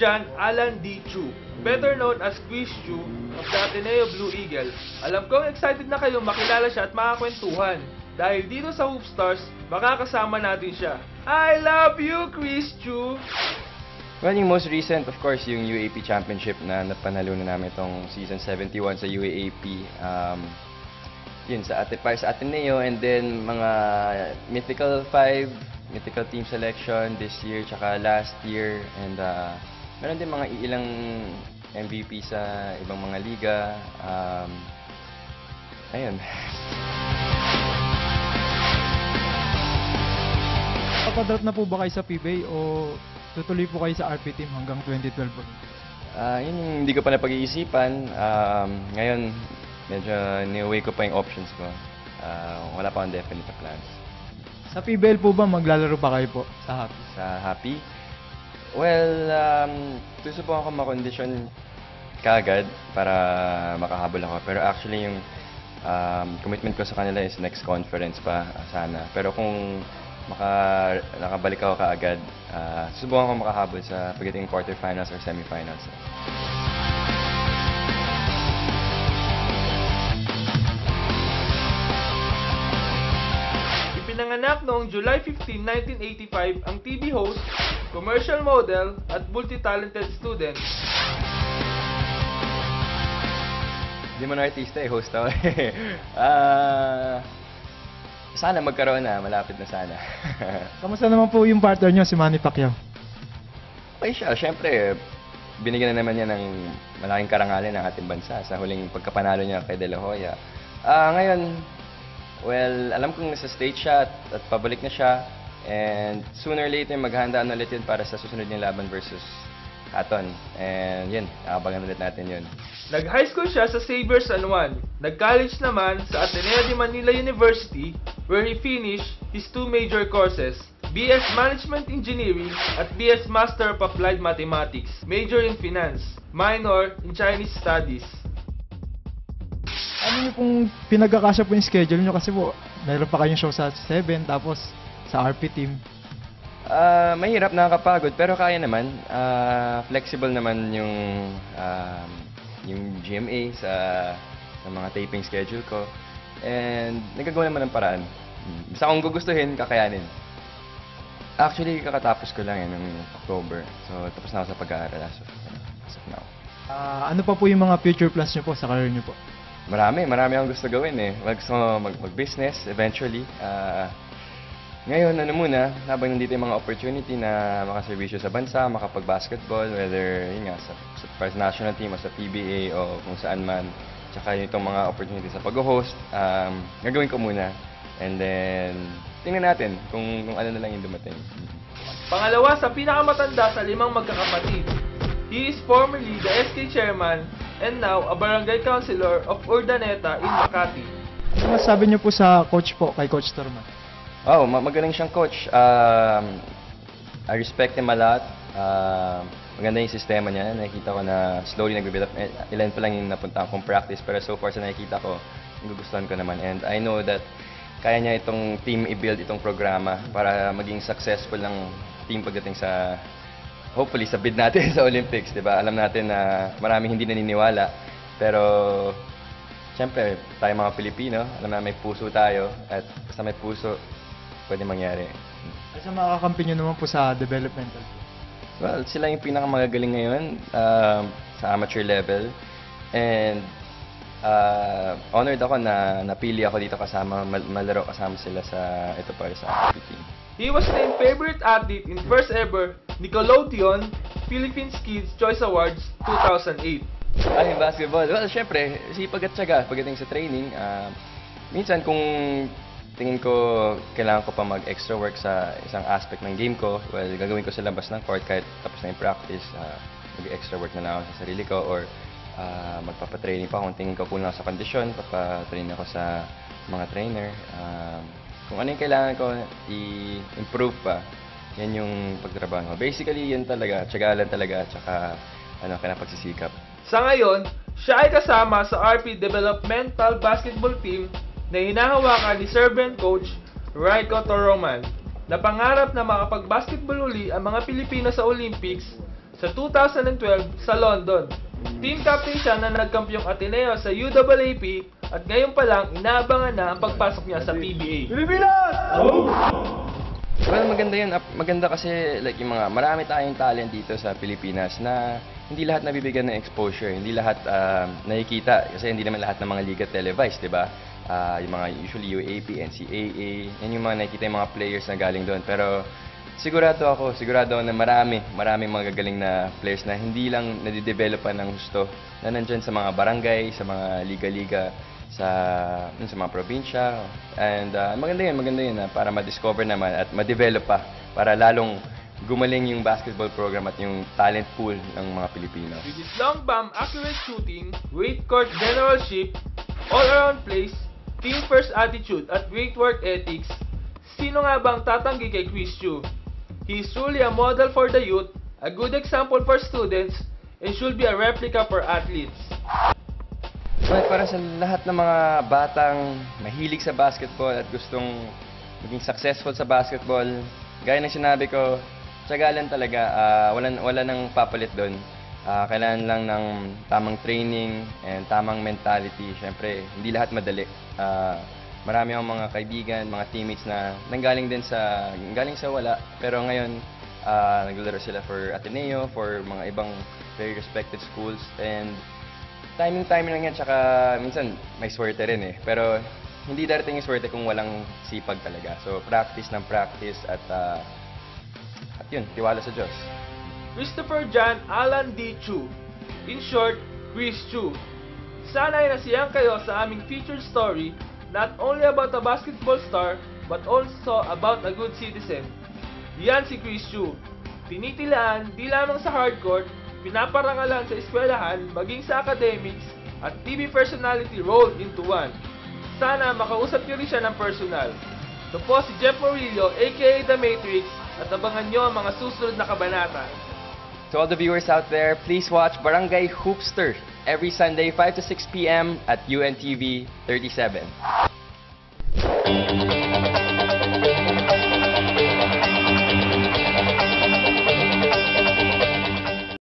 Christian Alan D. Chu, better known as Quiz Chu of the Ateneo Blue Eagle. Alam kong excited na kayong makilala siya at makakwentuhan. Dahil dito sa Hoopstars, makakasama natin siya. I love you, Quiz Chu! Well, yung most recent, of course, yung UAP Championship na napanalunan namin itong Season 71 sa UAAP. Yun, para sa Ateneo, and then mga Mythical 5, Mythical Team Selection this year, tsaka last year. And meron din mga ilang MVP sa ibang mga liga. Ayun. Papadrop na po ba kayo sa PBA o tutuloy po kayo sa RP team hanggang 2012 po? Yun yung hindi ko pa napag-iisipan. Ngayon, medyo ni-weigh ko pa yung options ko. Wala pa akong definite plans. Sa PBL po ba maglalaro pa kayo po sa Happy? Sa Happy? Well, susubukan ko makondisyon kaagad para makahabol ako. Pero actually, yung commitment ko sa kanila is next conference pa sana. Pero kung nakabalik ako kaagad, susubukan ko makahabol sa pagdating quarterfinals or semifinals. Pinanganak noong July 15, 1985 ang TV host, commercial model at multi-talented student. Hindi mo na artista host ako. Sana magkaroon na, malapit na sana. Kamusta naman po yung partner nyo, si Manny Pacquiao? Okay siya, syempre, binigyan na naman niya ng malaking karangalan ng ating bansa sa huling pagkapanalo niya kay De La Hoya. Ngayon, well, alam kong nasa stage siya at pabalik na siya. And sooner or later, maghahandaan ulit yun para sa susunod niyang laban versus Hatton. And yun, abangan ulit natin yun. Nag-high school siya sa Xavier San Juan. Nag-college naman sa Ateneo de Manila University where he finished his two major courses, BS Management Engineering at BS Master of Applied Mathematics, major in Finance, minor in Chinese Studies. Ano niyo pong pinagkakasya po yung schedule niyo kasi po meron pa kayong show sa 7 tapos sa RP team? Mahirap, nakakapagod, pero kaya naman. Flexible naman yung GMA sa mga taping schedule ko. And nagagawa naman ng paraan. Basta kung gugustuhin, kakayanin. Actually, kakatapos ko lang noong October. So, tapos na ako sa pag-aaral as of now. Ano pa po yung mga future plans niyo po sa career niyo po? Marami akong gusto gawin eh. Gusto ko mag-business eventually. Ngayon, habang nandito yung mga opportunity na makaservisyo sa bansa, makapag-basketball, whether yun nga, sa national team o sa PBA o kung saan man, tsaka itong mga opportunity sa pag-host, gagawin ko muna. And then, tingnan natin kung ano na lang yung dumating. Pangalawa sa pinakamatanda sa 5 magkakapatid. He is formerly the SK chairman and now a barangay councilor of Urdaneta in Makati. Ano masasabi niyo po sa coach po, kay Coach Torman? Oh, magaling siyang coach. I respect him a lot. Maganda yung sistema niya. Nakikita ko na slowly nag-build up. Ilan pa lang yung napunta akong practice. Pero so far sa nakikita ko, gugustuhan ko naman. And I know that kaya niya itong team i-build itong programa para maging successful ng team pagdating sa, hopefully, sa bid natin sa Olympics. Diba? Alam natin na maraming hindi naniniwala. Pero, siyempre, tayo mga Pilipino, alam na may puso tayo. At basta may puso, pwede mangyari. Kasi makakampi nyo naman po sa developmental? Well, sila yung pinakamagagaling ngayon sa amateur level. And honored ako na napili ako dito kasama, malaro kasama sila sa RP team. He was named favorite athlete in first ever Nickelodeon Philippines Kids Choice Awards 2008. Ay, basketball. Well, syempre, sipag at tiyaga pagdating sa training. Minsan kung tingin ko kailangan ko pa mag-extra work sa isang aspect ng game ko, well, gagawin ko sa labas ng court kahit tapos na yung practice. Mag-extra work na lang ako sa sarili ko or magpapatraining pa kung tingin ko kulang sa kondisyon, papatrain ako sa mga trainer. Kung ano yung kailangan ko i-improve pa, yan yung pagtrabaho. Basically, yan talaga, tiyagalan talaga, at saka pagsisikap. Sa ngayon, siya ay kasama sa RP Developmental Basketball Team na hinahawakan ni servant coach Raiko Toroman na pangarap na makapag-basketball uli ang mga Pilipino sa Olympics sa 2012 sa London. Team captain siya na nagkampyong Ateneo sa UAAP at ngayon pa lang inaabangan na ang pagpasok niya sa PBA. Well, maganda yun. Maganda kasi like yung mga marami tayong talent dito sa Pilipinas na hindi lahat nabibigyan ng exposure, hindi lahat nakikita kasi hindi naman lahat ng mga liga televised, di ba? Yung mga usually UAP, NCAA, yan yung mga nakikita yung mga players na galing doon. Pero sigurado ako na maraming mga gagaling na players na hindi lang nadidevelopan ng gusto na nandyan sa mga barangay, sa mga liga-liga, sa mga probinsya. And maganda yun para ma-discover naman at ma-develop pa para lalong gumaling yung basketball program at yung talent pool ng mga Pilipino. With his long bomb, accurate shooting, great court generalship, all-around plays, team-first attitude at great work ethics, sino nga bang tatanggi kay Chris Chu? He is truly a model for the youth, a good example for students, and should be a replica for athletes. But para sa lahat ng mga batang mahilig sa basketball at gustong maging successful sa basketball, gaya ng sinabi ko, tiyaga lang talaga, wala nang papalit doon. Kailangan lang ng tamang training and tamang mentality. Siyempre, hindi lahat madali. Marami akong mga kaibigan, mga teammates na galing sa wala. Pero ngayon, naglalaro sila for Ateneo, for mga ibang very respected schools. And timing lang yan, tsaka minsan may swerte rin eh. Pero hindi darating yung swerte kung walang sipag talaga. So practice at yun, tiwala sa Diyos. Christopher John Alan D. Chu. In short, Chris Chu. Sana ay nasiyahan kayo sa aming featured story, not only about a basketball star, but also about a good citizen. Yan si Chris Chu. Tinitilaan di lamang sa hardcourt, pinaparangalan sa eskwelahan, maging sa academics, at TV personality rolled into one. Sana makausap niyo rin siya ng personal. Ito po si Jeff Morillo, aka The Matrix, at abangan niyo ang mga susunod na kabanata. To all the viewers out there, please watch Barangay Hoopster every Sunday 5 to 6 p.m. at UNTV 37.